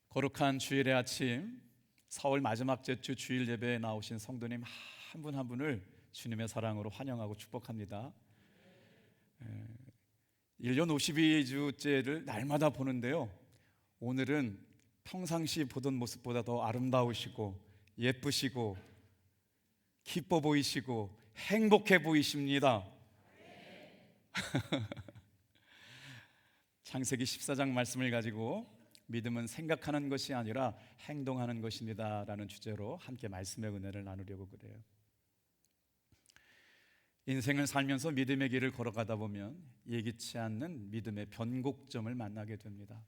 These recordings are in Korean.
거룩한 주일의 아침, 4월 마지막 주 주일 예배에 나오신 성도님 한 분 한 분을 주님의 사랑으로 환영하고 축복합니다. 1년 52주째를 날마다 보는데요, 오늘은 평상시 보던 모습보다 더 아름다우시고 예쁘시고 기뻐 보이시고 행복해 보이십니다. 창세기 14장 말씀을 가지고 믿음은 생각하는 것이 아니라 행동하는 것입니다 라는 주제로 함께 말씀의 은혜를 나누려고 그래요. 인생을 살면서 믿음의 길을 걸어가다 보면 예기치 않는 믿음의 변곡점을 만나게 됩니다.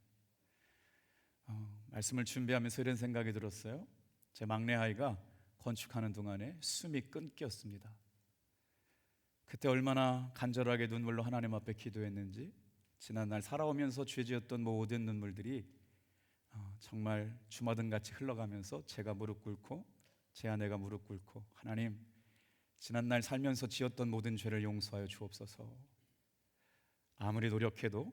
말씀을 준비하면서 이런 생각이 들었어요. 제 막내 아이가 건축하는 동안에 숨이 끊겼습니다. 그때 얼마나 간절하게 눈물로 하나님 앞에 기도했는지, 지난날 살아오면서 죄지었던 모든 눈물들이 정말 주마등같이 흘러가면서 제가 무릎 꿇고 제 아내가 무릎 꿇고, 하나님, 지난날 살면서 지었던 모든 죄를 용서하여 주옵소서. 아무리 노력해도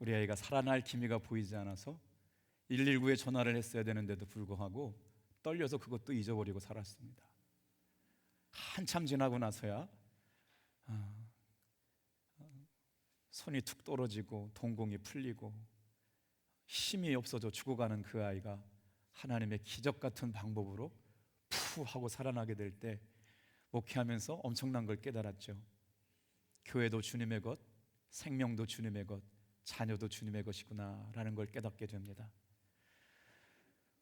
우리 아이가 살아날 기미가 보이지 않아서 119에 전화를 했어야 되는데도 불구하고 떨려서 그것도 잊어버리고 살았습니다. 한참 지나고 나서야 손이 툭 떨어지고 동공이 풀리고 힘이 없어져 죽어가는 그 아이가 하나님의 기적 같은 방법으로 푸 하고 살아나게 될 때 목회하면서 엄청난 걸 깨달았죠. 교회도 주님의 것, 생명도 주님의 것, 자녀도 주님의 것이구나 라는 걸 깨닫게 됩니다.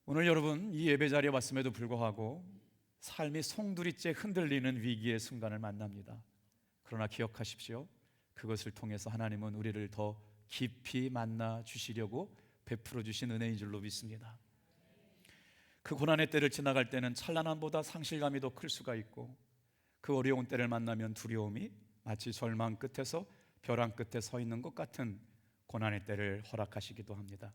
오늘 여러분 이 예배 자리에 왔음에도 불구하고 삶이 송두리째 흔들리는 위기의 순간을 만납니다. 그러나 기억하십시오. 그것을 통해서 하나님은 우리를 더 깊이 만나 주시려고 베풀어 주신 은혜인 줄로 믿습니다. 그 고난의 때를 지나갈 때는 찬란함보다 상실감이 더 클 수가 있고, 그 어려운 때를 만나면 두려움이 마치 절망 끝에서 벼랑 끝에 서 있는 것 같은 고난의 때를 허락하시기도 합니다.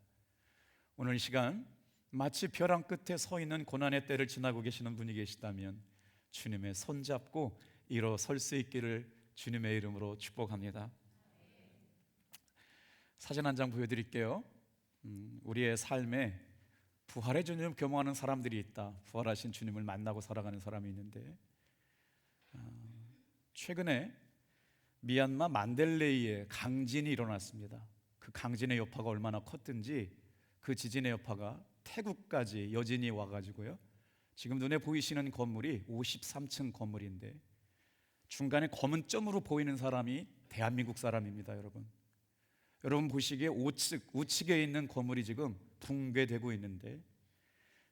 오늘 이 시간 마치 벼랑 끝에 서 있는 고난의 때를 지나고 계시는 분이 계시다면 주님의 손잡고 일어설 수 있기를 주님의 이름으로 축복합니다. 사진 한 장 보여드릴게요. 우리의 삶에 부활의 주님을 겸허하는 사람들이 있다. 부활하신 주님을 만나고 살아가는 사람이 있는데, 최근에 미얀마 만델레이에 강진이 일어났습니다. 그 강진의 여파가 얼마나 컸든지 그 지진의 여파가 태국까지 여진이 와가지고요, 지금 눈에 보이시는 건물이 53층 건물인데 중간에 검은 점으로 보이는 사람이 대한민국 사람입니다. 여러분 보시기에 우측에 있는 건물이 지금 붕괴되고 있는데,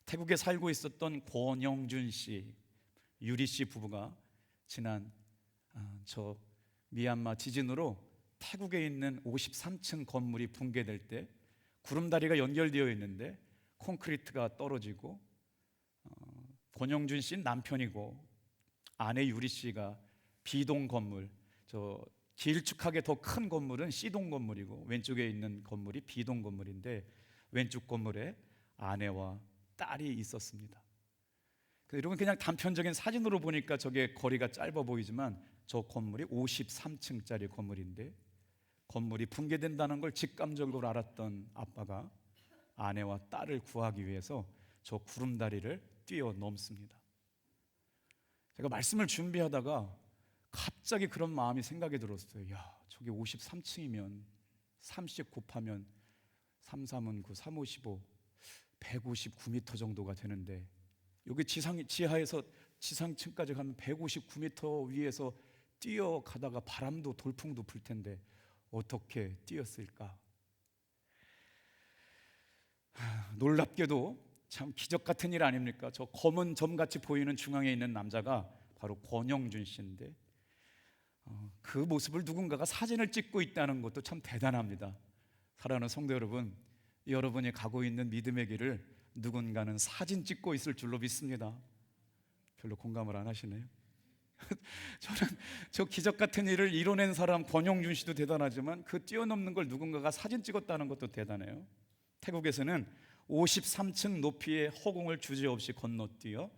태국에 살고 있었던 권영준 씨, 유리 씨 부부가 지난 저 미얀마 지진으로 태국에 있는 53층 건물이 붕괴될 때 구름다리가 연결되어 있는데 콘크리트가 떨어지고, 권영준 씨는 남편이고 아내 유리 씨가 B동 건물, 저 길쭉하게 더 큰 건물은 C동 건물이고 왼쪽에 있는 건물이 B동 건물인데, 왼쪽 건물에 아내와 딸이 있었습니다. 여러분 그냥 단편적인 사진으로 보니까 저게 거리가 짧아 보이지만 저 건물이 53층짜리 건물인데, 건물이 붕괴된다는 걸 직감적으로 알았던 아빠가 아내와 딸을 구하기 위해서 저 구름다리를 뛰어넘습니다. 제가 말씀을 준비하다가 갑자기 그런 마음이 생각이 들었어요. 야, 저게 53층이면 30 곱하면 3, 3은 9, 3, 5, 15, 159m 정도가 되는데, 여기 지하에서 지상층까지 가면 159m 위에서 뛰어가다가 바람도 돌풍도 불 텐데 어떻게 뛰었을까? 놀랍게도 참 기적 같은 일 아닙니까? 저 검은 점같이 보이는 중앙에 있는 남자가 바로 권영준 씨인데, 그 모습을 누군가가 사진을 찍고 있다는 것도 참 대단합니다. 사랑하는 성도 여러분, 여러분이 가고 있는 믿음의 길을 누군가는 사진 찍고 있을 줄로 믿습니다. 별로 공감을 안 하시네요. 저는 저 기적 같은 일을 이뤄낸 사람 권영준 씨도 대단하지만 그 뛰어넘는 걸 누군가가 사진 찍었다는 것도 대단해요. 태국에서는 53층 높이의 허공을 주저없이 건너뛰어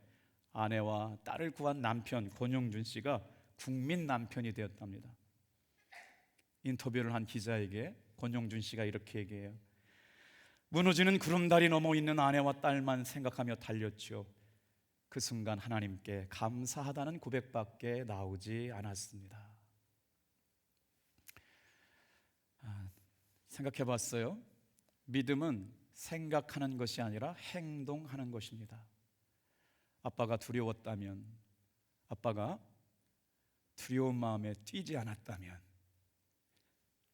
아내와 딸을 구한 남편 권영준 씨가 국민 남편이 되었답니다. 인터뷰를 한 기자에게 권영준 씨가 이렇게 얘기해요. 무너지는 구름다리 넘어 있는 아내와 딸만 생각하며 달렸죠. 그 순간 하나님께 감사하다는 고백밖에 나오지 않았습니다. 생각해 봤어요? 믿음은 생각하는 것이 아니라 행동하는 것입니다. 아빠가 두려웠다면, 아빠가 두려운 마음에 뛰지 않았다면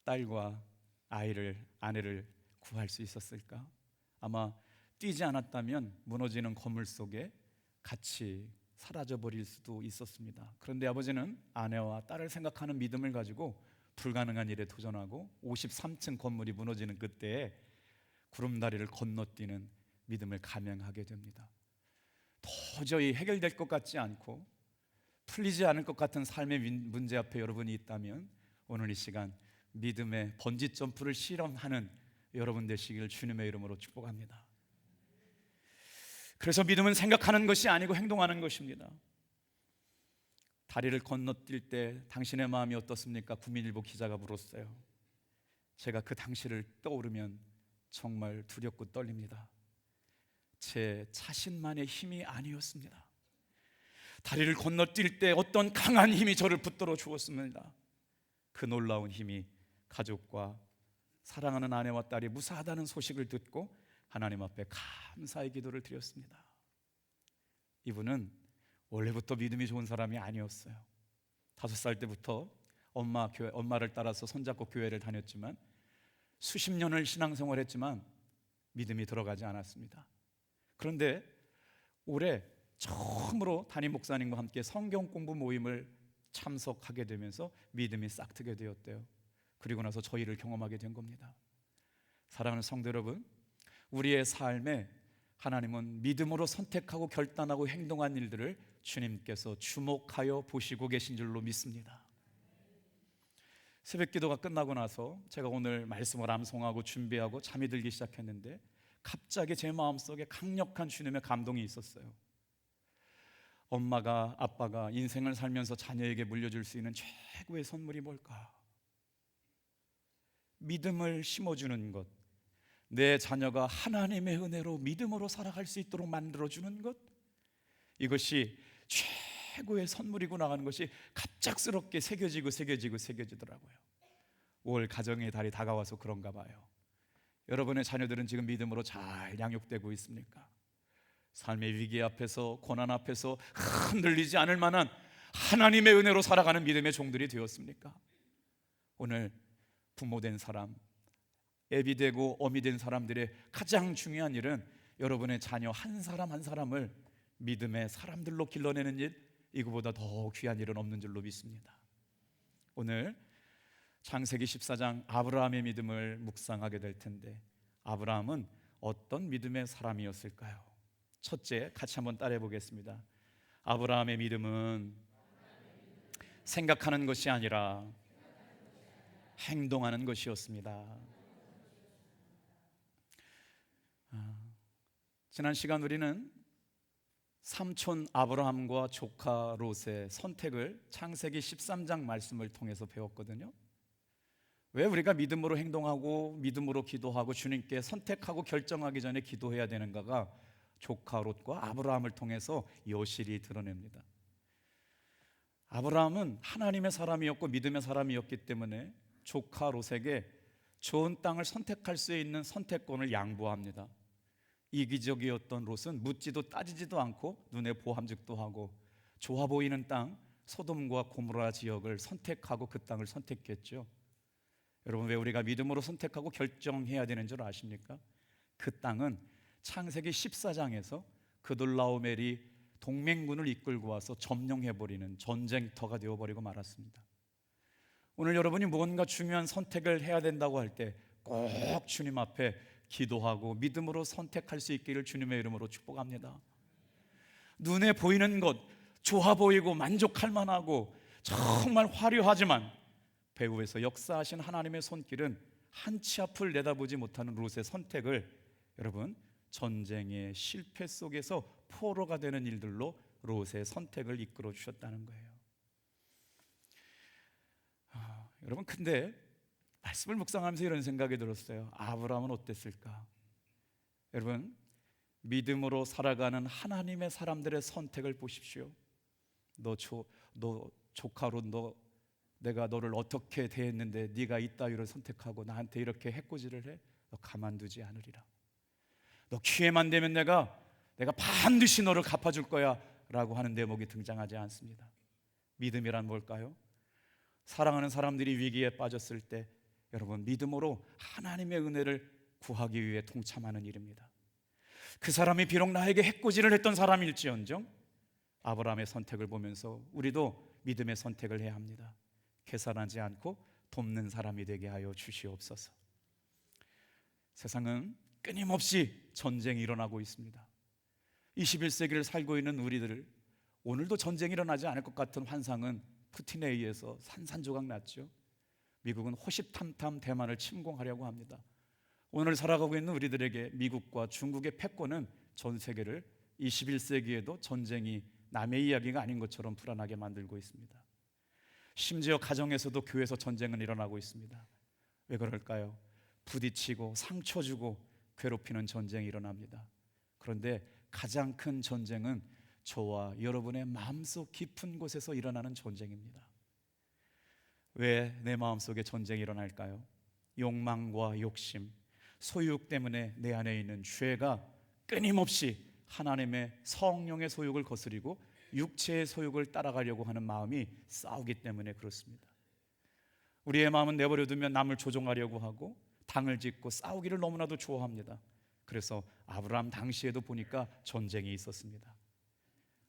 딸과 아내를 구할 수 있었을까? 아마 뛰지 않았다면 무너지는 건물 속에 같이 사라져버릴 수도 있었습니다. 그런데 아버지는 아내와 딸을 생각하는 믿음을 가지고 불가능한 일에 도전하고 53층 건물이 무너지는 그때에 구름다리를 건너뛰는 믿음을 감행하게 됩니다. 도저히 해결될 것 같지 않고 풀리지 않을 것 같은 삶의 문제 앞에 여러분이 있다면 오늘 이 시간 믿음의 번지 점프를 실험하는 여러분 되시길 주님의 이름으로 축복합니다. 그래서 믿음은 생각하는 것이 아니고 행동하는 것입니다. 다리를 건너뛸 때 당신의 마음이 어떻습니까? 국민일보 기자가 물었어요. 제가 그 당시를 떠오르면 정말 두렵고 떨립니다. 제 자신만의 힘이 아니었습니다. 다리를 건너뛸 때 어떤 강한 힘이 저를 붙들어 주었습니다. 그 놀라운 힘이 가족과 사랑하는 아내와 딸이 무사하다는 소식을 듣고 하나님 앞에 감사의 기도를 드렸습니다. 이분은 원래부터 믿음이 좋은 사람이 아니었어요. 5살 때부터 엄마를 따라서 손잡고 교회를 다녔지만 수십 년을 신앙생활했지만 믿음이 들어가지 않았습니다. 그런데 올해 처음으로 담임 목사님과 함께 성경 공부 모임을 참석하게 되면서 믿음이 싹트게 되었대요. 그리고 나서 저희를 경험하게 된 겁니다. 사랑하는 성도 여러분, 우리의 삶에 하나님은 믿음으로 선택하고 결단하고 행동한 일들을 주님께서 주목하여 보시고 계신 줄로 믿습니다. 새벽 기도가 끝나고 나서 제가 오늘 말씀을 암송하고 준비하고 잠이 들기 시작했는데 갑자기 제 마음속에 강력한 주님의 감동이 있었어요. 엄마가 아빠가 인생을 살면서 자녀에게 물려줄 수 있는 최고의 선물이 뭘까? 믿음을 심어주는 것, 내 자녀가 하나님의 은혜로 믿음으로 살아갈 수 있도록 만들어주는 것, 이것이 최고의 선물이구나 하는 것이 갑작스럽게 새겨지더라고요. 5월 가정의 달이 다가와서 그런가 봐요. 여러분의 자녀들은 지금 믿음으로 잘 양육되고 있습니까? 삶의 위기 앞에서, 고난 앞에서 흔들리지 않을 만한 하나님의 은혜로 살아가는 믿음의 종들이 되었습니까? 오늘 부모된 사람, 애비되고 어미된 사람들의 가장 중요한 일은 여러분의 자녀 한 사람 한 사람을 믿음의 사람들로 길러내는 일, 이거보다 더 귀한 일은 없는 줄로 믿습니다. 오늘 창세기 14장 아브라함의 믿음을 묵상하게 될 텐데, 아브라함은 어떤 믿음의 사람이었을까요? 첫째, 같이 한번 따라해 보겠습니다. 아브라함의 믿음은 생각하는 것이 아니라 행동하는 것이었습니다. 지난 시간 우리는 삼촌 아브라함과 조카 롯의 선택을 창세기 13장 말씀을 통해서 배웠거든요. 왜 우리가 믿음으로 행동하고 믿음으로 기도하고 주님께 선택하고 결정하기 전에 기도해야 되는가가 조카 롯과 아브라함을 통해서 여실히 드러냅니다. 아브라함은 하나님의 사람이었고 믿음의 사람이었기 때문에 조카 롯에게 좋은 땅을 선택할 수 있는 선택권을 양보합니다. 이기적이었던 롯은 묻지도 따지지도 않고 눈에 보암직도 하고 좋아 보이는 땅 소돔과 고모라 지역을 선택하고 그 땅을 선택했죠. 여러분, 왜 우리가 믿음으로 선택하고 결정해야 되는 줄 아십니까? 그 땅은 창세기 14장에서 그돌라오멜이 동맹군을 이끌고 와서 점령해버리는 전쟁터가 되어버리고 말았습니다. 오늘 여러분이 무언가 중요한 선택을 해야 된다고 할 때 꼭 주님 앞에 기도하고 믿음으로 선택할 수 있기를 주님의 이름으로 축복합니다. 눈에 보이는 것, 좋아 보이고 만족할 만하고 정말 화려하지만 배후에서 역사하신 하나님의 손길은 한 치 앞을 내다보지 못하는 롯의 선택을 여러분 전쟁의 실패 속에서 포로가 되는 일들로 롯의 선택을 이끌어 주셨다는 거예요. 여러분, 근데 말씀을 묵상하면서 이런 생각이 들었어요. 아브라함은 어땠을까? 여러분, 믿음으로 살아가는 하나님의 사람들의 선택을 보십시오. 너 조카로 내가 너를 어떻게 대했는데 네가 이따위로 선택하고 나한테 이렇게 해코지를 해? 너 가만두지 않으리라. 너 기회만 되면 내가 반드시 너를 갚아줄 거야 라고 하는 대목이 등장하지 않습니다. 믿음이란 뭘까요? 사랑하는 사람들이 위기에 빠졌을 때 여러분, 믿음으로 하나님의 은혜를 구하기 위해 동참하는 일입니다. 그 사람이 비록 나에게 해코지를 했던 사람일지언정 아브라함의 선택을 보면서 우리도 믿음의 선택을 해야 합니다. 계산하지 않고 돕는 사람이 되게 하여 주시옵소서. 세상은 끊임없이 전쟁이 일어나고 있습니다. 21세기를 살고 있는 우리들, 오늘도 전쟁이 일어나지 않을 것 같은 환상은 푸틴에 의해서 산산조각 났죠. 미국은 호시탐탐 대만을 침공하려고 합니다. 오늘 살아가고 있는 우리들에게 미국과 중국의 패권은 전 세계를 21세기에도 전쟁이 남의 이야기가 아닌 것처럼 불안하게 만들고 있습니다. 심지어 가정에서도 교회에서 전쟁은 일어나고 있습니다. 왜 그럴까요? 부딪히고 상처 주고 괴롭히는 전쟁이 일어납니다. 그런데 가장 큰 전쟁은 저와 여러분의 마음속 깊은 곳에서 일어나는 전쟁입니다. 왜 내 마음속에 전쟁이 일어날까요? 욕망과 욕심, 소유욕 때문에 내 안에 있는 죄가 끊임없이 하나님의 성령의 소욕을 거스리고 육체의 소욕을 따라가려고 하는 마음이 싸우기 때문에 그렇습니다. 우리의 마음은 내버려 두면 남을 조종하려고 하고 당을 짓고 싸우기를 너무나도 좋아합니다. 그래서 아브라함 당시에도 보니까 전쟁이 있었습니다.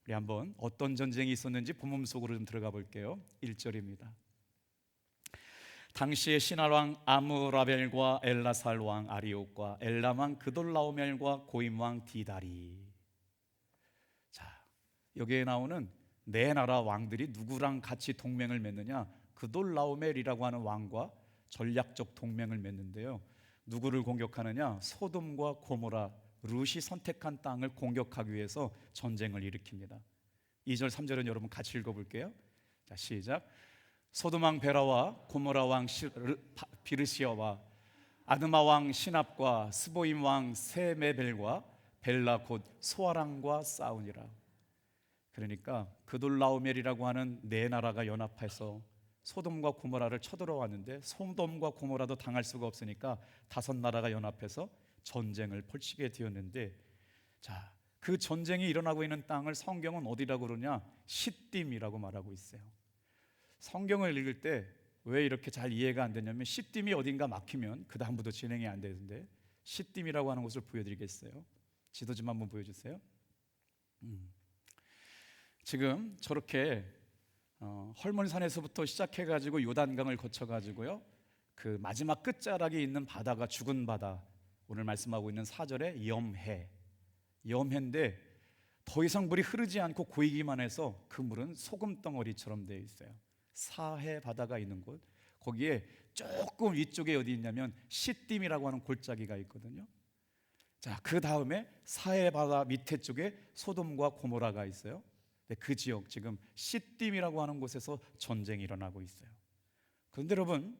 우리 한번 어떤 전쟁이 있었는지 본문 속으로 좀 들어가 볼게요. 1절입니다. 당시에 신할왕 아므라벨과 엘라살 왕 아리옥과 엘람 왕 그돌라오멜과 고임 왕 디다리. 자, 여기에 나오는 네 나라 왕들이 누구랑 같이 동맹을 맺느냐? 그돌라오멜이라고 하는 왕과 전략적 동맹을 맺는데요. 누구를 공격하느냐? 소돔과 고모라, 룻이 선택한 땅을 공격하기 위해서 전쟁을 일으킵니다. 2절 3절은 여러분 같이 읽어볼게요. 자, 시작. 소돔 왕 베라와 고모라 왕 비르시아와 아드마 왕 시납과 스보임 왕 세메벨과 벨라 곧 소아랑과 싸우니라. 그러니까 그돌라오멜이라고 하는 네 나라가 연합해서 소돔과 고모라를 쳐들어왔는데 소돔과 고모라도 당할 수가 없으니까 다섯 나라가 연합해서 전쟁을 펼치게 되었는데, 자, 그 전쟁이 일어나고 있는 땅을 성경은 어디라고 그러냐? 시딤이라고 말하고 있어요. 성경을 읽을 때 왜 이렇게 잘 이해가 안 되냐면 시딤이 어딘가 막히면 그 다음부터 진행이 안 되는데 시딤이라고 하는 곳을 보여드리겠어요. 지도 좀 한번 보여주세요. 지금 저렇게 헐몬산에서부터 시작해가지고 요단강을 거쳐가지고요, 그 마지막 끝자락에 있는 바다가 죽은 바다, 오늘 말씀하고 있는 4절에 염해인데 더 이상 물이 흐르지 않고 고이기만 해서 그 물은 소금덩어리처럼 되어 있어요. 사해 바다가 있는 곳, 거기에 조금 위쪽에 어디 있냐면 시딤이라고 하는 골짜기가 있거든요. 자, 그 다음에 사해 바다 밑에 쪽에 소돔과 고모라가 있어요. 그 지역, 지금 시딤이라고 하는 곳에서 전쟁이 일어나고 있어요. 그런데 여러분,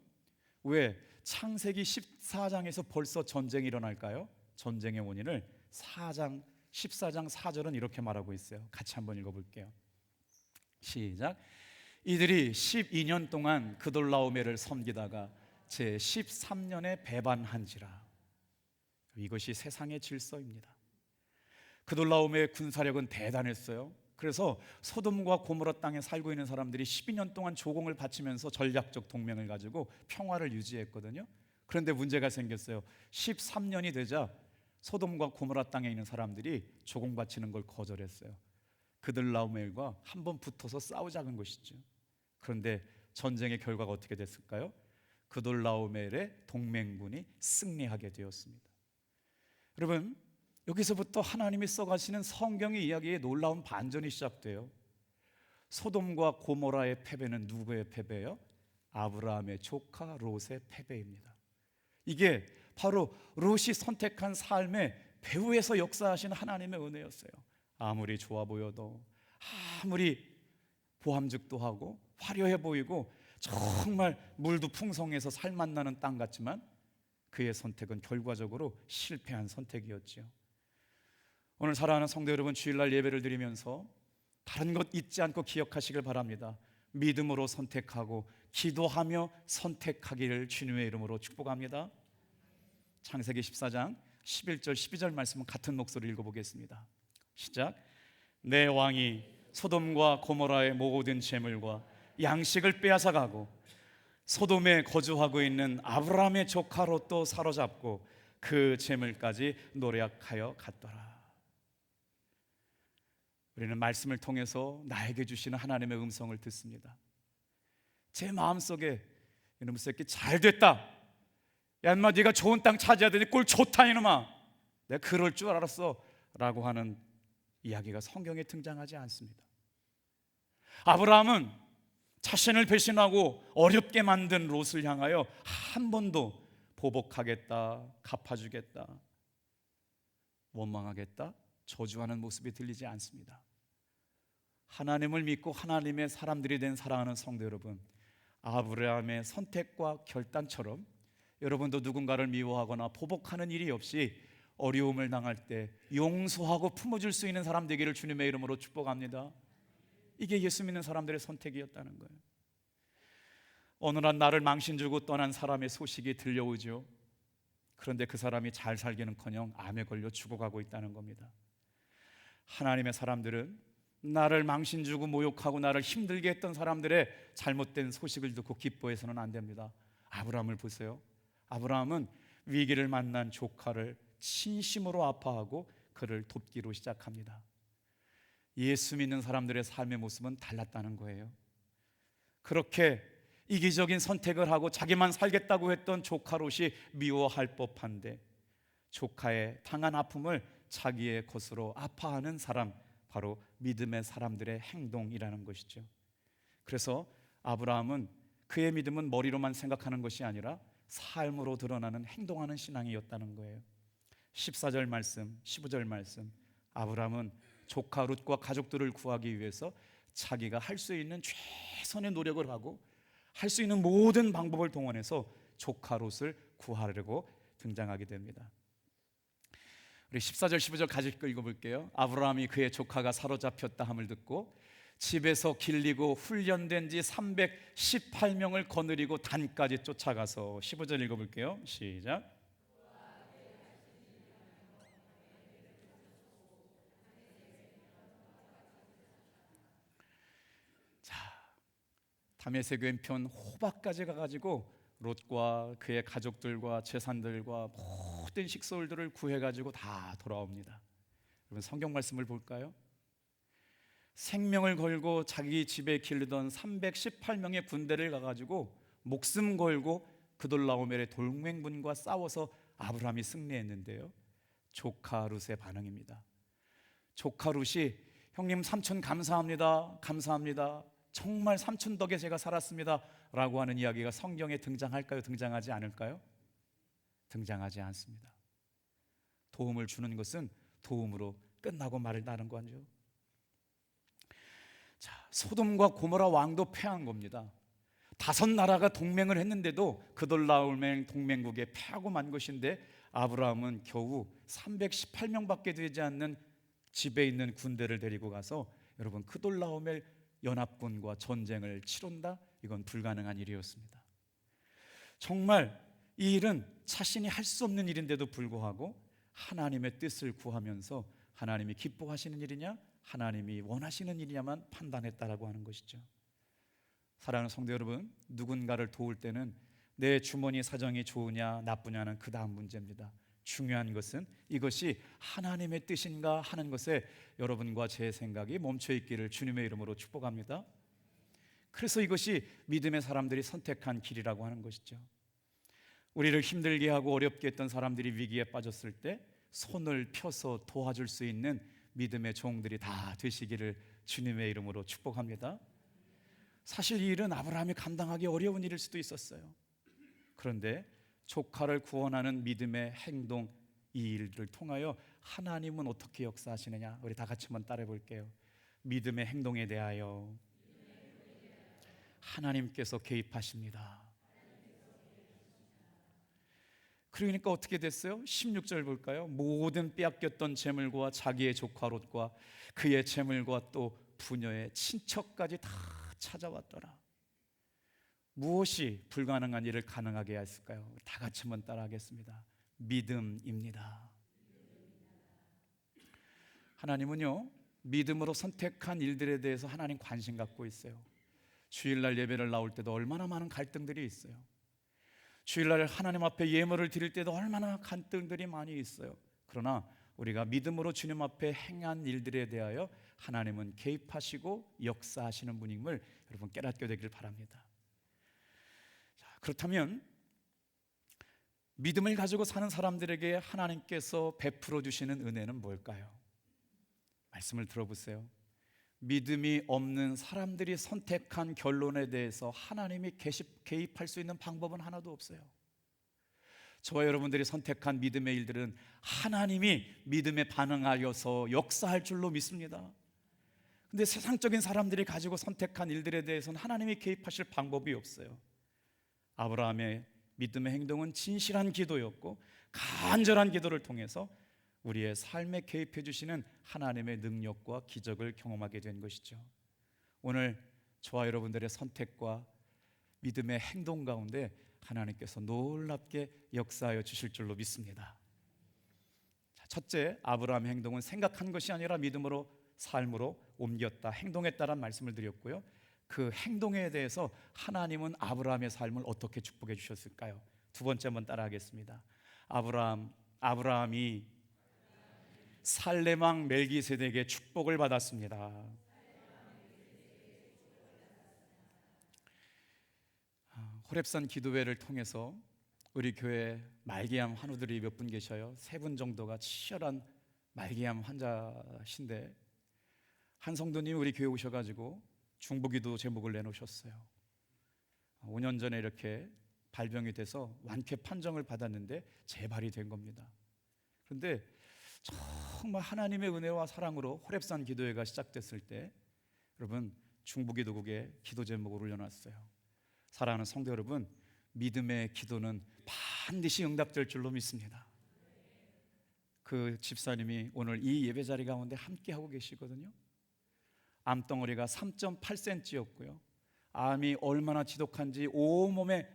왜 창세기 14장에서 벌써 전쟁이 일어날까요? 전쟁의 원인을 14장 4절은 이렇게 말하고 있어요. 같이 한번 읽어볼게요. 시작. 이들이 12년 동안 그돌라오멜을 섬기다가 제 13년에 배반한지라. 이것이 세상의 질서입니다. 그돌라오멜의 군사력은 대단했어요. 그래서 소돔과 고모라 땅에 살고 있는 사람들이 12년 동안 조공을 바치면서 전략적 동맹을 가지고 평화를 유지했거든요. 그런데 문제가 생겼어요. 13년이 되자 소돔과 고모라 땅에 있는 사람들이 조공 바치는 걸 거절했어요. 그돌라오멜과 한번 붙어서 싸우자는 것이죠. 그런데 전쟁의 결과가 어떻게 됐을까요? 그돌라오멜의 동맹군이 승리하게 되었습니다. 여러분, 여기서부터 하나님이 써가시는 성경의 이야기에 놀라운 반전이 시작돼요. 소돔과 고모라의 패배는 누구의 패배예요? 아브라함의 조카 롯의 패배입니다. 이게 바로 롯이 선택한 삶의 배후에서 역사하신 하나님의 은혜였어요. 아무리 좋아 보여도, 아무리 보함직도 하고 화려해 보이고 정말 물도 풍성해서 살맛나는 땅 같지만 그의 선택은 결과적으로 실패한 선택이었지요. 오늘 사랑하는 성도 여러분, 주일날 예배를 드리면서 다른 것 잊지 않고 기억하시길 바랍니다. 믿음으로 선택하고 기도하며 선택하기를 주님의 이름으로 축복합니다. 창세기 14장 11절 12절 말씀은 같은 목소리로 읽어보겠습니다. 시작. 내 왕이 소돔과 고모라의 모든 재물과 양식을 빼앗아가고 소돔에 거주하고 있는 아브라함의 조카 롯도 사로잡고 그 재물까지 노략하여 갔더라. 우리는 말씀을 통해서 나에게 주시는 하나님의 음성을 듣습니다. 제 마음속에 이놈의 새끼 잘됐다, 야 인마 네가 좋은 땅 차지해야 되니 꼴 좋다 이놈아, 내가 그럴 줄 알았어 라고 하는 이야기가 성경에 등장하지 않습니다. 아브라함은 자신을 배신하고 어렵게 만든 롯을 향하여 한 번도 보복하겠다, 갚아주겠다, 원망하겠다, 저주하는 모습이 들리지 않습니다. 하나님을 믿고 하나님의 사람들이 된 사랑하는 성도 여러분, 아브라함의 선택과 결단처럼 여러분도 누군가를 미워하거나 보복하는 일이 없이 어려움을 당할 때 용서하고 품어줄 수 있는 사람 되기를 주님의 이름으로 축복합니다. 이게 예수 믿는 사람들의 선택이었다는 거예요. 어느 날 나를 망신 주고 떠난 사람의 소식이 들려오죠. 그런데 그 사람이 잘 살기는커녕 암에 걸려 죽어가고 있다는 겁니다. 하나님의 사람들은 나를 망신 주고 모욕하고 나를 힘들게 했던 사람들의 잘못된 소식을 듣고 기뻐해서는 안 됩니다. 아브라함을 보세요. 아브라함은 위기를 만난 조카를 진심으로 아파하고 그를 돕기로 시작합니다. 예수 믿는 사람들의 삶의 모습은 달랐다는 거예요. 그렇게 이기적인 선택을 하고 자기만 살겠다고 했던 조카 롯이 미워할 법한데 조카의 당한 아픔을 자기의 것으로 아파하는 사람, 바로 믿음의 사람들의 행동이라는 것이죠. 그래서 아브라함은 그의 믿음은 머리로만 생각하는 것이 아니라 삶으로 드러나는 행동하는 신앙이었다는 거예요. 14절 말씀, 15절 말씀, 아브라함은 조카 롯과 가족들을 구하기 위해서 자기가 할 수 있는 최선의 노력을 하고 할 수 있는 모든 방법을 동원해서 조카 롯을 구하려고 등장하게 됩니다. 우리 14절 15절 같이 읽어볼게요. 아브라함이 그의 조카가 사로잡혔다 함을 듣고 집에서 길리고 훈련된 지 318명을 거느리고 단까지 쫓아가서 15절 읽어볼게요. 시작. 자, 다메섹 왼편 호박까지 가가지고 롯과 그의 가족들과 재산들과 모든 식솔들을 구해가지고 다 돌아옵니다. 여러분 성경 말씀을 볼까요? 생명을 걸고 자기 집에 기르던 318명의 군대를 가가지고 목숨 걸고 그돌라오멜의 동맹군과 싸워서 아브라함이 승리했는데요, 조카 룻의 반응입니다. 조카 룻이 형님 삼촌 감사합니다, 감사합니다, 정말 삼촌 덕에 제가 살았습니다 라고 하는 이야기가 성경에 등장할까요? 등장하지 않을까요? 등장하지 않습니다. 도움을 주는 것은 도움으로 끝나고 말다는 거죠. 자, 소돔과 고모라 왕도 패한 겁니다. 5나라가 동맹을 했는데도 그돌라오멜 동맹국에 패하고 만 것인데 아브라함은 겨우 318명밖에 되지 않는 집에 있는 군대를 데리고 가서 여러분 그돌라오멜 연합군과 전쟁을 치른다? 이건 불가능한 일이었습니다. 정말 이 일은 자신이 할 수 없는 일인데도 불구하고 하나님의 뜻을 구하면서 하나님이 기뻐하시는 일이냐, 하나님이 원하시는 일이냐만 판단했다라고 하는 것이죠. 사랑하는 성도 여러분, 누군가를 도울 때는 내 주머니 사정이 좋으냐 나쁘냐는 그 다음 문제입니다. 중요한 것은 이것이 하나님의 뜻인가 하는 것에 여러분과 제 생각이 멈춰 있기를 주님의 이름으로 축복합니다. 그래서 이것이 믿음의 사람들이 선택한 길이라고 하는 것이죠. 우리를 힘들게 하고 어렵게 했던 사람들이 위기에 빠졌을 때 손을 펴서 도와줄 수 있는 믿음의 종들이 다 되시기를 주님의 이름으로 축복합니다. 사실 이 일은 아브라함이 감당하기 어려운 일일 수도 있었어요. 그런데 조카를 구원하는 믿음의 행동, 이 일을 통하여 하나님은 어떻게 역사하시느냐, 우리 다 같이 한번 따라해 볼게요. 믿음의 행동에 대하여 하나님께서 개입하십니다. 그러니까 어떻게 됐어요? 16절 볼까요? 모든 빼앗겼던 재물과 자기의 조카 롯과 그의 재물과 또 부녀의 친척까지 다 찾아왔더라. 무엇이 불가능한 일을 가능하게 했을까요? 다 같이 한번 따라하겠습니다. 믿음입니다. 하나님은요, 믿음으로 선택한 일들에 대해서 하나님 관심 갖고 있어요. 주일날 예배를 나올 때도 얼마나 많은 갈등들이 있어요. 주일날 하나님 앞에 예물을 드릴 때도 얼마나 갈등들이 많이 있어요. 그러나 우리가 믿음으로 주님 앞에 행한 일들에 대하여 하나님은 개입하시고 역사하시는 분임을 여러분 깨닫게 되길 바랍니다. 자, 그렇다면 믿음을 가지고 사는 사람들에게 하나님께서 베풀어 주시는 은혜는 뭘까요? 말씀을 들어보세요. 믿음이 없는 사람들이 선택한 결론에 대해서 하나님이 개입할 수 있는 방법은 하나도 없어요. 저와 여러분들이 선택한 믿음의 일들은 하나님이 믿음에 반응하여서 역사할 줄로 믿습니다. 근데 세상적인 사람들이 가지고 선택한 일들에 대해서는 하나님이 개입하실 방법이 없어요. 아브라함의 믿음의 행동은 진실한 기도였고 간절한 기도를 통해서 우리의 삶에 개입해 주시는 하나님의 능력과 기적을 경험하게 된 것이죠. 오늘 저와 여러분들의 선택과 믿음의 행동 가운데 하나님께서 놀랍게 역사하여 주실 줄로 믿습니다. 첫째, 아브라함의 행동은 생각한 것이 아니라 믿음으로 삶으로 옮겼다, 행동했다라는 말씀을 드렸고요. 그 행동에 대해서 하나님은 아브라함의 삶을 어떻게 축복해 주셨을까요? 두 번째 한번 따라하겠습니다. 아브라함이 살레망 멜기세덱의 축복을 받았습니다. 호렙산 기도회를 통해서 우리 교회 말기암 환우들이 몇 분 계셔요. 3분 정도가 치열한 말기암 환자신데 한 성도님이 우리 교회 오셔가지고 중보기도 제목을 내놓으셨어요. 5년 전에 이렇게 발병이 돼서 완쾌 판정을 받았는데 재발이 된 겁니다. 그런데 정말 하나님의 은혜와 사랑으로 호렙산 기도회가 시작됐을 때 여러분 중보기도국에 기도 제목을 올려놨어요. 사랑하는 성도 여러분, 믿음의 기도는 반드시 응답될 줄로 믿습니다. 그 집사님이 오늘 이 예배 자리 가운데 함께 하고 계시거든요. 암덩어리가 3.8cm였고요. 암이 얼마나 지독한지 온몸에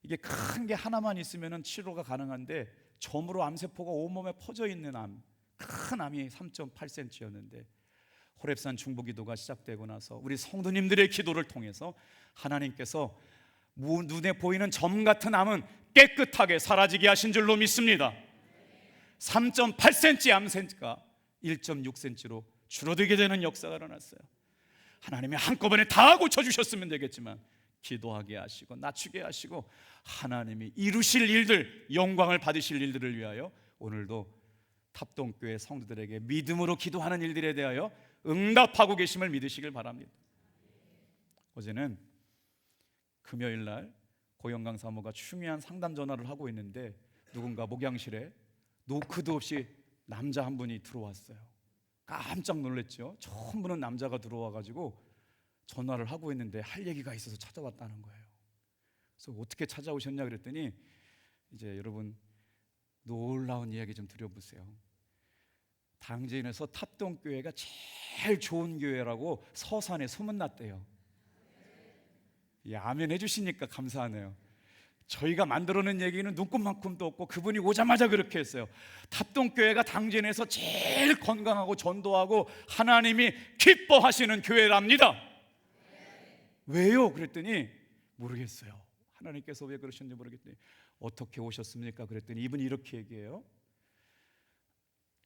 이게 큰 게 하나만 있으면 치료가 가능한데 점으로 암세포가 온몸에 퍼져 있는 큰 암이 3.8cm였는데 호렙산 중보기도가 시작되고 나서 우리 성도님들의 기도를 통해서 하나님께서 눈에 보이는 점 같은 암은 깨끗하게 사라지게 하신 줄로 믿습니다. 3.8cm 암세가 1.6cm로 줄어들게 되는 역사가 일어났어요. 하나님이 한꺼번에 다 고쳐주셨으면 되겠지만 기도하게 하시고 낮추게 하시고 하나님이 이루실 일들, 영광을 받으실 일들을 위하여 오늘도 탑동교회 성도들에게 믿음으로 기도하는 일들에 대하여 응답하고 계심을 믿으시길 바랍니다. 어제는 금요일날 고영강 사모가 중요한 상담 전화를 하고 있는데 누군가 목양실에 노크도 없이 남자 한 분이 들어왔어요. 깜짝 놀랐죠. 처음 보는 남자가 들어와가지고 전화를 하고 있는데 할 얘기가 있어서 찾아왔다는 거예요. 그래서 어떻게 찾아오셨냐 그랬더니 이제 여러분 놀라운 이야기 좀 드려보세요. 당진에서 탑동교회가 제일 좋은 교회라고 서산에 소문났대요. 예, 아멘 해주시니까 감사하네요. 저희가 만들어낸 얘기는 눈꽃만큼도 없고 그분이 오자마자 그렇게 했어요. 탑동교회가 당진에서 제일 건강하고 전도하고 하나님이 기뻐하시는 교회랍니다. 왜요? 그랬더니 모르겠어요. 하나님께서 왜 그러셨는지 모르겠더니 어떻게 오셨습니까? 그랬더니 이분이 이렇게 얘기해요.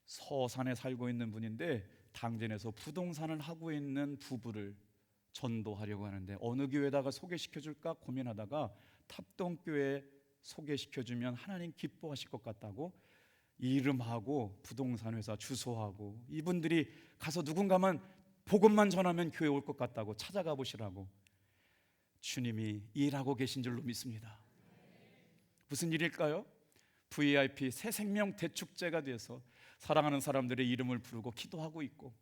서산에 살고 있는 분인데 당진에서 부동산을 하고 있는 부부를 전도하려고 하는데 어느 교회에다가 소개시켜줄까 고민하다가 탑동교회 소개시켜주면 하나님 기뻐하실 것 같다고 이름하고 부동산 회사 주소하고 이분들이 가서 누군가만 복음만 전하면 교회 올 것 같다고 찾아가 보시라고 주님이 일하고 계신 줄로 믿습니다. 무슨 일일까요? VIP 새 생명 대축제가 돼서 사랑하는 사람들의 이름을 부르고 기도하고 있고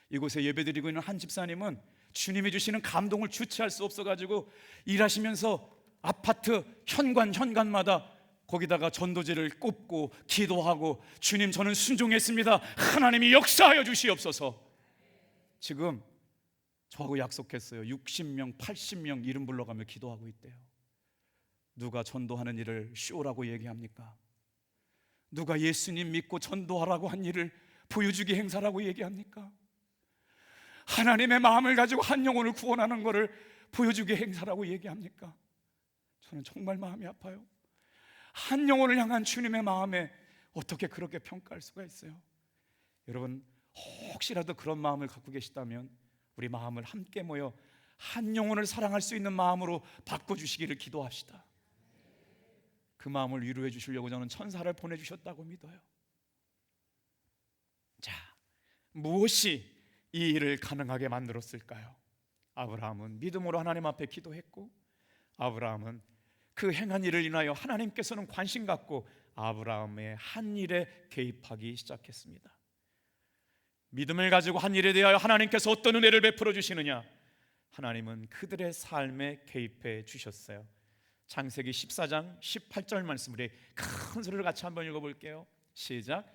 이곳에 예배드리고 있는 한 집사님은 주님이 주시는 감동을 주체할 수 없어가지고 일하시면서 아파트 현관마다 거기다가 전도지를 꼽고 기도하고, 주님 저는 순종했습니다, 하나님이 역사하여 주시옵소서. 지금 저하고 약속했어요. 60명 80명 이름 불러가며 기도하고 있대요. 누가 전도하는 일을 쇼라고 얘기합니까? 누가 예수님 믿고 전도하라고 한 일을 보여주기 행사라고 얘기합니까? 하나님의 마음을 가지고 한 영혼을 구원하는 것을 보여주기 행사라고 얘기합니까? 저는 정말 마음이 아파요. 한 영혼을 향한 주님의 마음에 어떻게 그렇게 평가할 수가 있어요? 여러분, 혹시라도 그런 마음을 갖고 계시다면 우리 마음을 함께 모여 한 영혼을 사랑할 수 있는 마음으로 바꿔주시기를 기도합시다. 그 마음을 위로해 주시려고 저는 천사를 보내주셨다고 믿어요. 자, 무엇이 이 일을 가능하게 만들었을까요? 아브라함은 믿음으로 하나님 앞에 기도했고, 아브라함은 그 행한 일을 인하여 하나님께서는 관심 갖고 아브라함의 한 일에 개입하기 시작했습니다. 믿음을 가지고 한 일에 대하여 하나님께서 어떤 은혜를 베풀어 주시느냐? 하나님은 그들의 삶에 개입해 주셨어요. 창세기 14장 18절 말씀을 큰 소리를 같이 한번 읽어볼게요. 시작.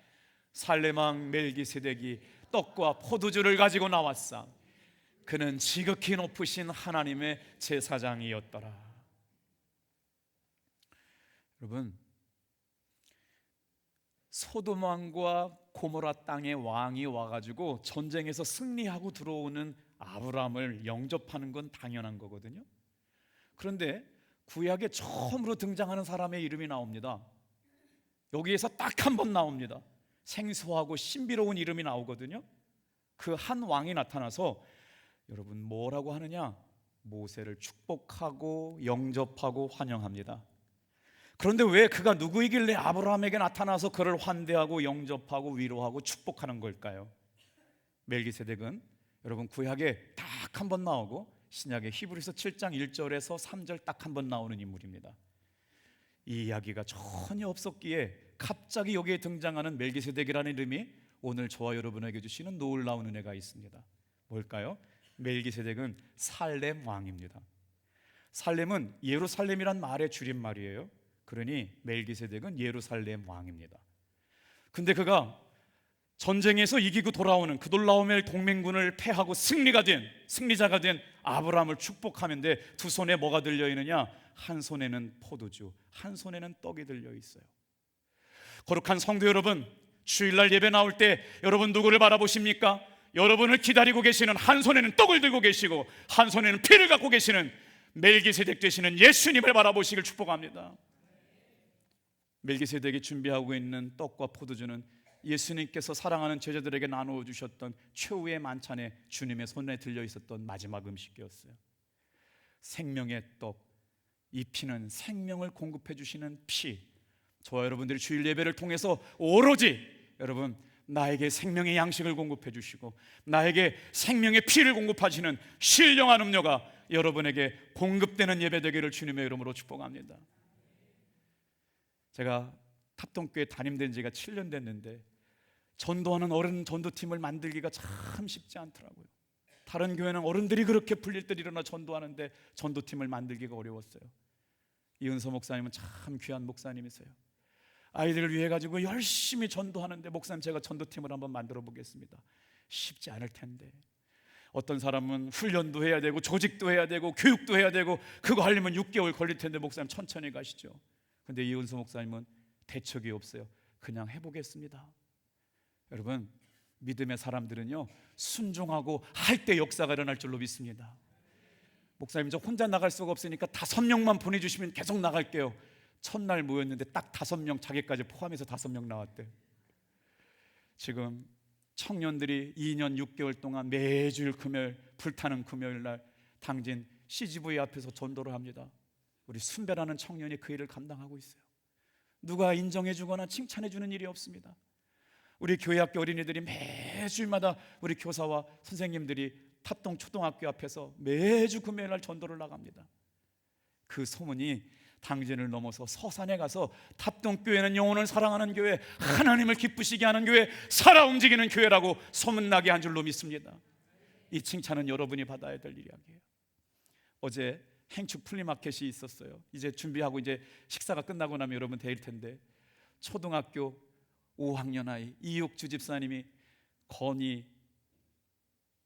살렘 왕 멜기세덱이 떡과 포도주를 가지고 나왔사. 그는 지극히 높으신 하나님의 제사장이었더라. 여러분, 소돔 왕과 고모라 땅의 왕이 와가지고 전쟁에서 승리하고 들어오는 아브라함을 영접하는 건 당연한 거거든요. 그런데 구약에 처음으로 등장하는 사람의 이름이 나옵니다. 여기에서 딱 한 번 나옵니다. 생소하고 신비로운 이름이 나오거든요. 그 한 왕이 나타나서 여러분 뭐라고 하느냐? 모세를 축복하고 영접하고 환영합니다. 그런데 왜 그가 누구이길래 아브라함에게 나타나서 그를 환대하고 영접하고 위로하고 축복하는 걸까요? 멜기세덱은 여러분 구약에 딱 한 번 나오고 신약의 히브리서 7장 1절에서 3절 딱 한 번 나오는 인물입니다. 이 이야기가 전혀 없었기에 갑자기 여기에 등장하는 멜기세덱이라는 이름이 오늘 저와 여러분에게 주시는 놀라운 은혜가 있습니다. 뭘까요? 멜기세덱은 살렘 왕입니다. 살렘은 예루살렘이란 말의 줄임말이에요. 그러니 멜기세덱은 예루살렘 왕입니다. 근데 그가 전쟁에서 이기고 돌아오는 그돌라오멜 동맹군을 패하고 승리자가 된 아브라함을 축복하는데 두 손에 뭐가 들려있느냐? 한 손에는 포도주, 한 손에는 떡이 들려있어요. 거룩한 성도 여러분, 주일날 예배 나올 때 여러분 누구를 바라보십니까? 여러분을 기다리고 계시는, 한 손에는 떡을 들고 계시고 한 손에는 피를 갖고 계시는 멜기세덱 되시는 예수님을 바라보시길 축복합니다. 멜기세덱이 준비하고 있는 떡과 포도주는 예수님께서 사랑하는 제자들에게 나누어 주셨던 최후의 만찬에 주님의 손에 들려 있었던 마지막 음식이었어요. 생명의 떡, 이 피는 생명을 공급해 주시는 피. 저와 여러분들이 주일 예배를 통해서 오로지 여러분 나에게 생명의 양식을 공급해 주시고 나에게 생명의 피를 공급하시는 신령한 음료가 여러분에게 공급되는 예배 되기를 주님의 이름으로 축복합니다. 제가 탑동교회 담임된 지가 7년 됐는데 전도하는 어른 전도팀을 만들기가 참 쉽지 않더라고요. 다른 교회는 어른들이 그렇게 풀릴 때 일어나 전도하는데 전도팀을 만들기가 어려웠어요. 이은서 목사님은 참 귀한 목사님이세요. 아이들을 위해 가지고 열심히 전도하는데 목사님 제가 전도팀을 한번 만들어 보겠습니다. 쉽지 않을 텐데 어떤 사람은 훈련도 해야 되고 조직도 해야 되고 교육도 해야 되고 그거 하려면 6개월 걸릴 텐데 목사님 천천히 가시죠. 근데 이은서 목사님은 대책이 없어요. 그냥 해보겠습니다. 여러분 믿음의 사람들은요 순종하고 할 때 역사가 일어날 줄로 믿습니다. 목사님 저 혼자 나갈 수가 없으니까 5명만 보내주시면 계속 나갈게요. 첫날 모였는데 딱 5명 자기까지 포함해서 5명 나왔대요. 지금 청년들이 2년 6개월 동안 매주일 금요일 불타는 금요일날 당진 CGV 앞에서 전도를 합니다. 우리 순배라는 청년이 그 일을 감당하고 있어요. 누가 인정해주거나 칭찬해주는 일이 없습니다. 우리 교회학교 어린이들이 매주일마다 우리 교사와 선생님들이 탑동 초등학교 앞에서 매주 금요일날 전도를 나갑니다. 그 소문이 당진을 넘어서 서산에 가서 탑동교회는 영혼을 사랑하는 교회, 하나님을 기쁘시게 하는 교회, 살아 움직이는 교회라고 소문나게 한 줄로 믿습니다. 이 칭찬은 여러분이 받아야 될 이야기예요. 어제 행축 플리마켓이 있었어요. 이제 준비하고 이제 식사가 끝나고 나면 여러분 데일 텐데, 초등학교 5학년 아이 이육주 집사님이 건이,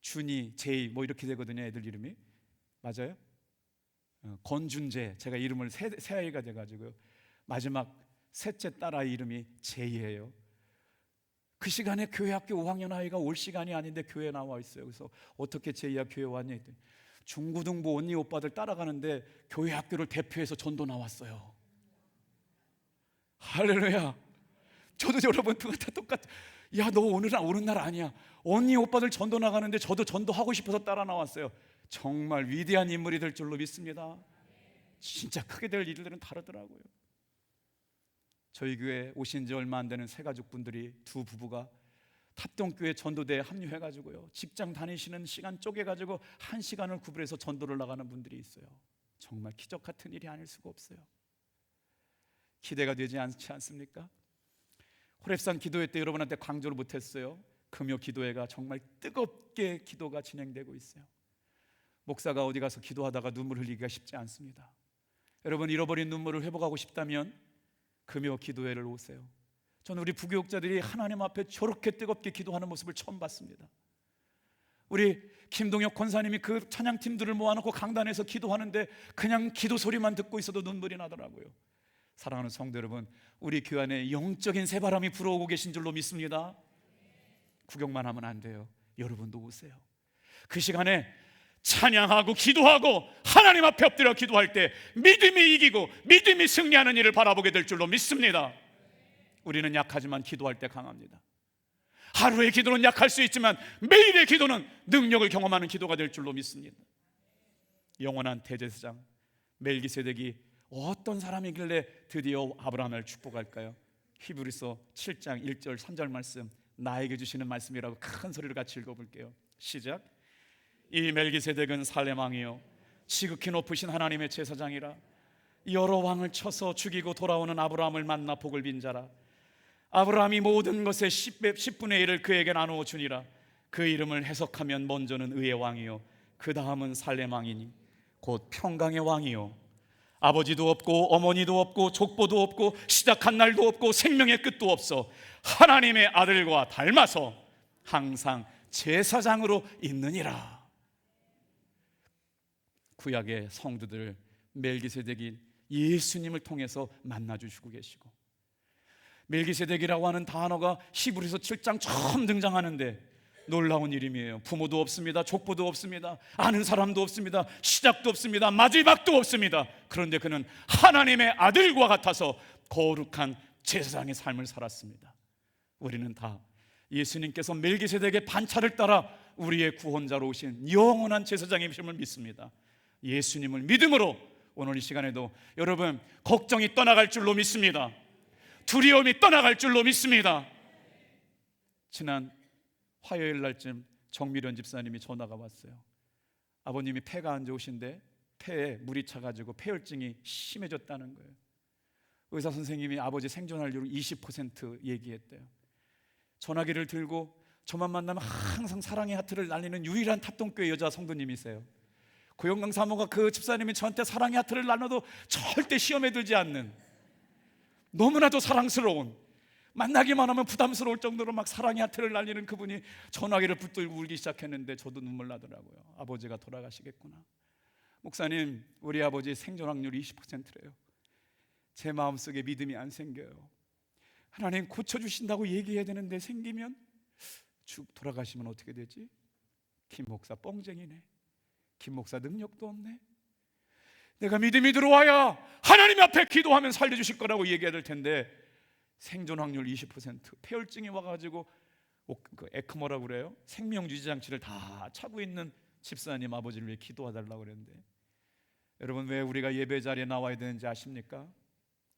준이, 제이 뭐 이렇게 되거든요. 애들 이름이 맞아요? 건준재, 제가 이름을 새 아이가 돼가지고요. 마지막 셋째 딸아이 이름이 제이예요. 그 시간에 교회 학교 5학년 아이가 올 시간이 아닌데 교회에 나와 있어요. 그래서 어떻게 제이야 교회 왔냐 했더니 중고등부 언니 오빠들 따라가는데 교회 학교를 대표해서 전도 나왔어요. 할렐루야. 저도 여러분 다 똑같아. 야, 너 오는 날 아니야. 언니 오빠들 전도 나가는데 저도 전도하고 싶어서 따라 나왔어요. 정말 위대한 인물이 될 줄로 믿습니다. 진짜 크게 될 일들은 다르더라고요. 저희 교회 오신 지 얼마 안 되는 새 가족분들이 두 부부가 탑동교회 전도대에 합류해가지고요, 직장 다니시는 시간 쪼개가지고 1시간을 구분해서 전도를 나가는 분들이 있어요. 정말 기적 같은 일이 아닐 수가 없어요. 기대가 되지 않지 않습니까? 호렙산 기도회 때 여러분한테 강조를 못했어요. 금요 기도회가 정말 뜨겁게 기도가 진행되고 있어요. 목사가 어디 가서 기도하다가 눈물 흘리기가 쉽지 않습니다. 여러분, 잃어버린 눈물을 회복하고 싶다면 금요 기도회를 오세요. 저는 우리 부교육자들이 하나님 앞에 저렇게 뜨겁게 기도하는 모습을 처음 봤습니다. 우리 김동혁 권사님이 그 찬양팀들을 모아놓고 강단에서 기도하는데 그냥 기도 소리만 듣고 있어도 눈물이 나더라고요. 사랑하는 성도 여러분, 우리 교회 안에 영적인 새바람이 불어오고 계신 줄로 믿습니다. 구경만 하면 안 돼요. 여러분도 오세요. 그 시간에 찬양하고 기도하고 하나님 앞에 엎드려 기도할 때 믿음이 이기고 믿음이 승리하는 일을 바라보게 될 줄로 믿습니다. 우리는 약하지만 기도할 때 강합니다. 하루의 기도는 약할 수 있지만 매일의 기도는 능력을 경험하는 기도가 될 줄로 믿습니다. 영원한 대제사장 멜기세덱이 어떤 사람이길래 드디어 아브라함을 축복할까요? 히브리서 7장 1절 3절 말씀, 나에게 주시는 말씀이라고 큰 소리로 같이 읽어볼게요. 시작. 이 멜기세덱은 살렘 왕이요 지극히 높으신 하나님의 제사장이라. 여러 왕을 쳐서 죽이고 돌아오는 아브라함을 만나 복을 빈 자라. 아브라함이 모든 것의 10분의 1을 그에게 나누어 주니라. 그 이름을 해석하면 먼저는 의의 왕이요 그 다음은 살렘 왕이니 곧 평강의 왕이요 아버지도 없고 어머니도 없고 족보도 없고 시작한 날도 없고 생명의 끝도 없어 하나님의 아들과 닮아서 항상 제사장으로 있느니라. 구약의 성도들 멜기세덱이 예수님을 통해서 만나주시고 계시고, 멜기세덱이라고 하는 단어가 히브리서 7장 처음 등장하는데 놀라운 이름이에요. 부모도 없습니다. 족보도 없습니다. 아는 사람도 없습니다. 시작도 없습니다. 마지막도 없습니다. 그런데 그는 하나님의 아들과 같아서 거룩한 제사장의 삶을 살았습니다. 우리는 다 예수님께서 멜기세덱의 반차를 따라 우리의 구원자로 오신 영원한 제사장이심을 믿습니다. 예수님을 믿음으로 오늘 이 시간에도 여러분 걱정이 떠나갈 줄로 믿습니다. 두려움이 떠나갈 줄로 믿습니다. 지난 화요일 날쯤 정미련 집사님이 전화가 왔어요. 아버님이 폐가 안 좋으신데 폐에 물이 차가지고 폐혈증이 심해졌다는 거예요. 의사 선생님이 아버지 생존할률 20% 얘기했대요. 전화기를 들고 저만 만나면 항상 사랑의 하트를 날리는 유일한 탑동교회 여자 성도님이세요. 고영강 사모가 그 집사님이 저한테 사랑의 하트를 나눠도 절대 시험에 들지 않는, 너무나도 사랑스러운, 만나기만 하면 부담스러울 정도로 막 사랑의 하트를 날리는 그분이 전화기를 붙들고 울기 시작했는데 저도 눈물 나더라고요. 아버지가 돌아가시겠구나. 목사님, 우리 아버지 생존 확률 20%래요. 제 마음속에 믿음이 안 생겨요. 하나님 고쳐주신다고 얘기해야 되는데 생기면 쭉 돌아가시면 어떻게 되지? 김 목사 뻥쟁이네. 김 목사 능력도 없네. 내가 믿음이 들어와야 하나님 앞에 기도하면 살려주실 거라고 얘기해야 될 텐데 생존 확률 20%, 폐혈증이 와가지고 그 에크모라고 그래요. 생명유지 장치를 다 차고 있는 집사님 아버지를 위해 기도해달라고 그랬는데, 여러분 왜 우리가 예배 자리에 나와야 되는지 아십니까?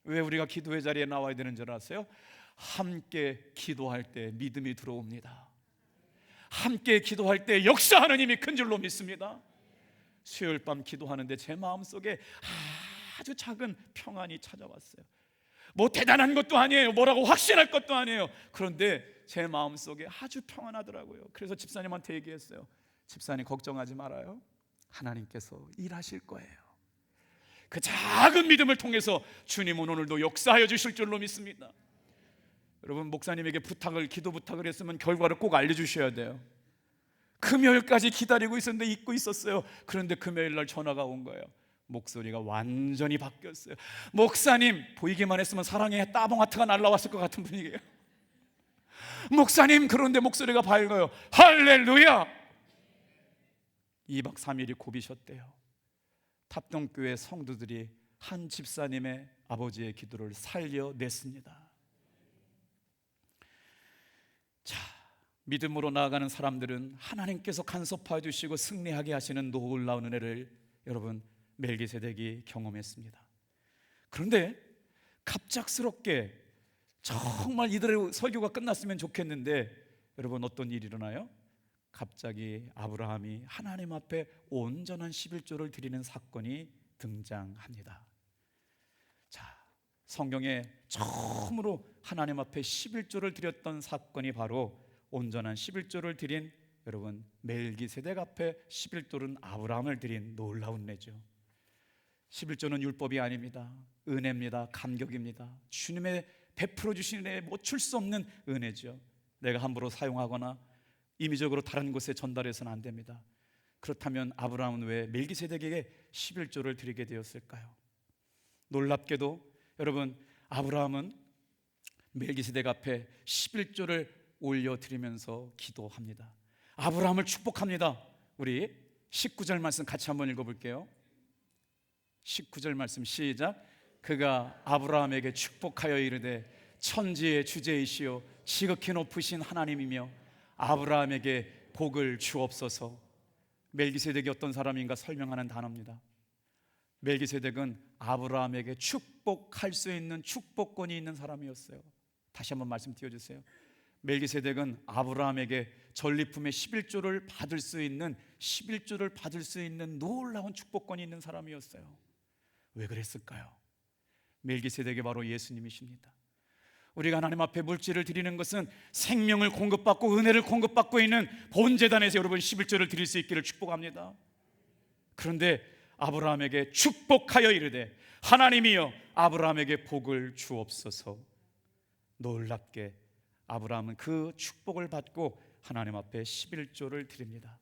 왜 우리가 기도회 자리에 나와야 되는 줄 아세요? 함께 기도할 때 믿음이 들어옵니다. 함께 기도할 때 역사하는 힘이 큰 줄로 믿습니다. 수요일 밤 기도하는데 제 마음속에 아주 작은 평안이 찾아왔어요. 뭐 대단한 것도 아니에요. 뭐라고 확신할 것도 아니에요. 그런데 제 마음속에 아주 평안하더라고요. 그래서 집사님한테 얘기했어요. 집사님 걱정하지 말아요. 하나님께서 일하실 거예요. 그 작은 믿음을 통해서 주님은 오늘도 역사하여 주실 줄로 믿습니다. 여러분, 목사님에게 기도 부탁을 했으면 결과를 꼭 알려주셔야 돼요. 금요일까지 기다리고 있었는데 잊고 있었어요. 그런데 금요일날 전화가 온 거예요. 목소리가 완전히 바뀌었어요. 목사님, 보이기만 했으면 사랑의 따봉하트가 날라왔을 것 같은 분위기예요. 목사님, 그런데 목소리가 밝아요. 할렐루야! 2박 3일이 고비셨대요. 탑동교회 성도들이 한 집사님의 아버지의 기도를 살려냈습니다. 자, 믿음으로 나아가는 사람들은 하나님께서 간섭하여 주시고 승리하게 하시는 놀라운 은혜를 여러분 멜기세덱이 경험했습니다. 그런데 갑작스럽게 정말 이들의 설교가 끝났으면 좋겠는데 여러분, 어떤 일이 일어나요? 갑자기 아브라함이 하나님 앞에 온전한 11조를 드리는 사건이 등장합니다. 자, 성경에 처음으로 하나님 앞에 11조를 드렸던 사건이 바로 온전한 11조를 드린 여러분 멜기세덱 앞에 11조는 아브라함을 드린 놀라운 은혜죠. 11조는 율법이 아닙니다. 은혜입니다. 감격입니다. 주님의 베풀어 주신 은혜에 멈출 수 없는 은혜죠. 내가 함부로 사용하거나 임의적으로 다른 곳에 전달해서는 안 됩니다. 그렇다면 아브라함은 왜 멜기세덱에게 11조를 드리게 되었을까요? 놀랍게도 여러분, 아브라함은 멜기세덱 앞에 11조를 올려드리면서 기도합니다. 아브라함을 축복합니다. 우리 19절 말씀 같이 한번 읽어볼게요. 19절 말씀 시작. 그가 아브라함에게 축복하여 이르되 천지의 주제이시오 지극히 높으신 하나님이며 아브라함에게 복을 주옵소서. 멜기세덱이 어떤 사람인가 설명하는 단어입니다. 멜기세덱은 아브라함에게 축복할 수 있는 축복권이 있는 사람이었어요. 다시 한번 말씀 띄워주세요. 멜기세덱은 아브라함에게 전리품의 11조를 받을 수 있는 놀라운 축복권이 있는 사람이었어요. 왜 그랬을까요? 멜기세덱이 바로 예수님이십니다. 우리가 하나님 앞에 물질을 드리는 것은 생명을 공급받고 은혜를 공급받고 있는 본제단에서 여러분 11조를 드릴 수 있기를 축복합니다. 그런데 아브라함에게 축복하여 이르되 하나님이여 아브라함에게 복을 주옵소서. 놀랍게 아브라함은 그 축복을 받고 하나님 앞에 11조를 드립니다.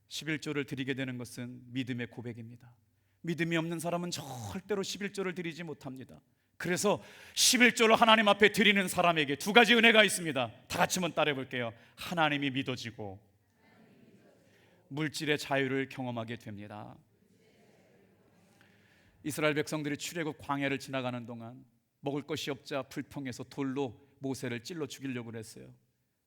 11조를 드리게 되는 것은 믿음의 고백입니다. 믿음이 없는 사람은 절대로 11조를 드리지 못합니다. 그래서 11조를 하나님 앞에 드리는 사람에게 두 가지 은혜가 있습니다. 다 같이 한번 따라해 볼게요. 하나님이 믿어지고 물질의 자유를 경험하게 됩니다. 이스라엘 백성들이 출애굽 광야를 지나가는 동안 먹을 것이 없자 불평해서 돌로 모세를 찔러 죽이려고 그랬어요.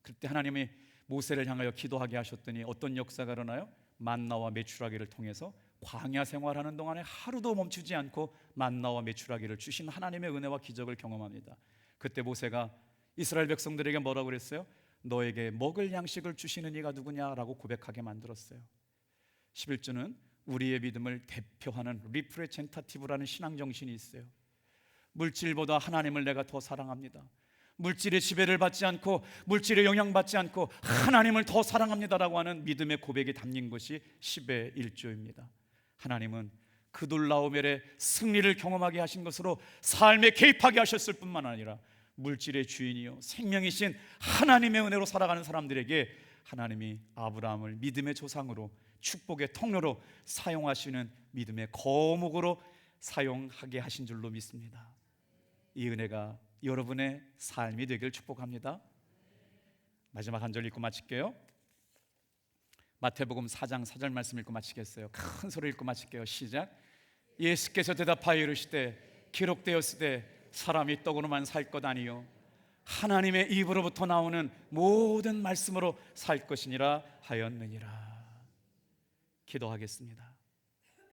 그때 하나님이 모세를 향하여 기도하게 하셨더니 어떤 역사가 일어나요? 만나와 메추라기를 통해서 광야 생활하는 동안에 하루도 멈추지 않고 만나와 메추라기를 주신 하나님의 은혜와 기적을 경험합니다. 그때 모세가 이스라엘 백성들에게 뭐라고 그랬어요? 너에게 먹을 양식을 주시는 이가 누구냐라고 고백하게 만들었어요. 11조는 우리의 믿음을 대표하는 리프레젠타티브라는 신앙 정신이 있어요. 물질보다 하나님을 내가 더 사랑합니다. 물질의 지배를 받지 않고 물질의 영향받지 않고 하나님을 더 사랑합니다라고 하는 믿음의 고백이 담긴 것이 10의 1조입니다. 하나님은 그 놀라운 일의 승리를 경험하게 하신 것으로 삶에 개입하게 하셨을 뿐만 아니라 물질의 주인이요 생명이신 하나님의 은혜로 살아가는 사람들에게 하나님이 아브라함을 믿음의 조상으로 축복의 통로로 사용하시는 믿음의 거목으로 사용하게 하신 줄로 믿습니다. 이 은혜가 여러분의 삶이 되길 축복합니다. 마지막 한 절 읽고 마칠게요. 마태복음 4장 4절 말씀 읽고 마치겠어요. 큰 소리 읽고 마칠게요. 시작. 예수께서 대답하여 이르시되 기록되었으되 사람이 떡으로만 살 것 아니요 하나님의 입으로부터 나오는 모든 말씀으로 살 것이니라 하였느니라. 기도하겠습니다.